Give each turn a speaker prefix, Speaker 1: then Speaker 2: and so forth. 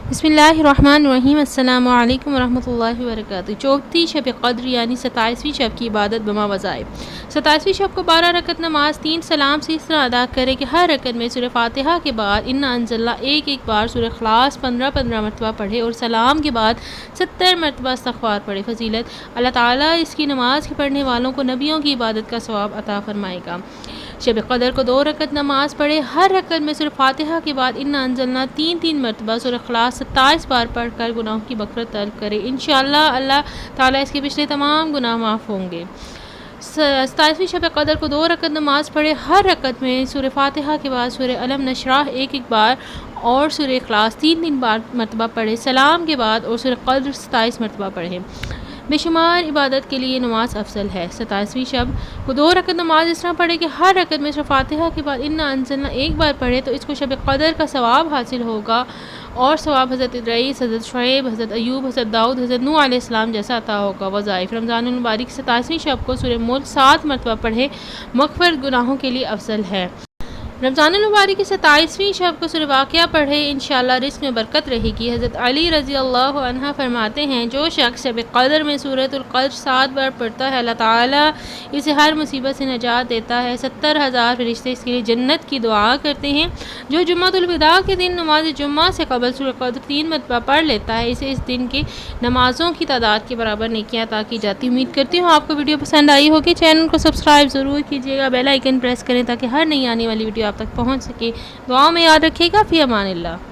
Speaker 1: बिस्मिल्लाहिर्रहमानिर्रहीम। अस्सलामु अलैकुम वरहमतुल्लाहि वबरकातुहू। चौथी शब क़द्र यानी 27वीं शब की इबादत बमा वज़ाइफ। 27वीं शब को 12 रकत नमाज 3 सलाम से इस तरह अदा करें कि हर रकत में सूरह फातिहा के बाद इन्ना अंज़लना एक एक बार, सूरह इख़लास 15-15 मरतबा पढ़े और सलाम के बाद 70 मरतबा इस्तिग़फ़ार पढ़े। फ़ज़ीलत, अल्लाह ताला इसकी नमाज के पढ़ने वालों को नबियों की इबादत का सवाब अता फ़रमाएगा। शब क़द्र को 2 रकत नमाज पढ़े, हर रकत में सूरह फातिहा के बाद इन्ना अंज़लना 3-3 मरतबा, सूरह इख़लास 27 बार पढ़ कर गुनाहों की मग़फ़िरत तलब करे। इंशाअल्लाह अल्लाह ताला इसके पिछले तमाम गुनाह माफ़ होंगे। 27वीं शब क़द्र को 2 रकत नमाज पढ़े, हर रकत में सूरह फातिहा के बाद सूरह अलम नशराह एक एक बार और सूरह इख़लास 3-3 बार मरतबा पढ़े। सलाम के बाद और सूरह क़द्र 27 मरतबा पढ़े। बेशुमार इबादत के लिए नमाज अफजल है। 27वीं शब को 2 रकत नमाज इस तरह पढ़े कि हर रकत में सूरह फातिहा के बाद इन्ना अंज़लना एक बार पढ़े तो इसको शब क़द्र का सवाब हासिल होगा और सवाब हज़रत इद्रीस, हज़रत शुएब, हज़रत अय्यूब, हज़रत दाऊद, हज़रत नूह अलैहिस्सलाम जैसा अता होगा। वज़ाइफ रमज़ानुल मुबारक 27वीं शब को सूरह मुल्क 7 मरतबा पढ़े, मग़फ़िरत गुनाहों के लिए अफजल है। रमज़ानुल मुबारक की 27वीं शब को सूरह वाक़िया पढ़े, इंशाअल्लाह रिज़्क़ में बरकत रहेगी। हज़रत अली रज़ी अल्लाह अन्हा फरमाते हैं, जो शख्स शब क़द्र में सूरतुल क़द्र 7 बार पढ़ता है, अल्लाह ताला इसे हर मुसीबत से निजात देता है। 70,000 फ़रिश्ते इसके लिए जन्नत की दुआ करते हैं। जो जुम्मतुल विदा के दिन नमाज जुम्मा से क़बल सूरह क़द्र 3 मरतबा पढ़ लेता है, इसे इस दिन की नमाज़ों की तादाद के बराबर नेकियां अता की जाती। उम्मीद करती हूँ आपको वीडियो पसंद आई होगी। चैनल को सब्सक्राइब ज़रूर कीजिएगा, बेल आइकन प्रेस करें ताकि हर नई आने वाली वीडियो आप तक पहुंच सके। दुआओं में याद रखिएगा। फ़ी अमानिल्लाह।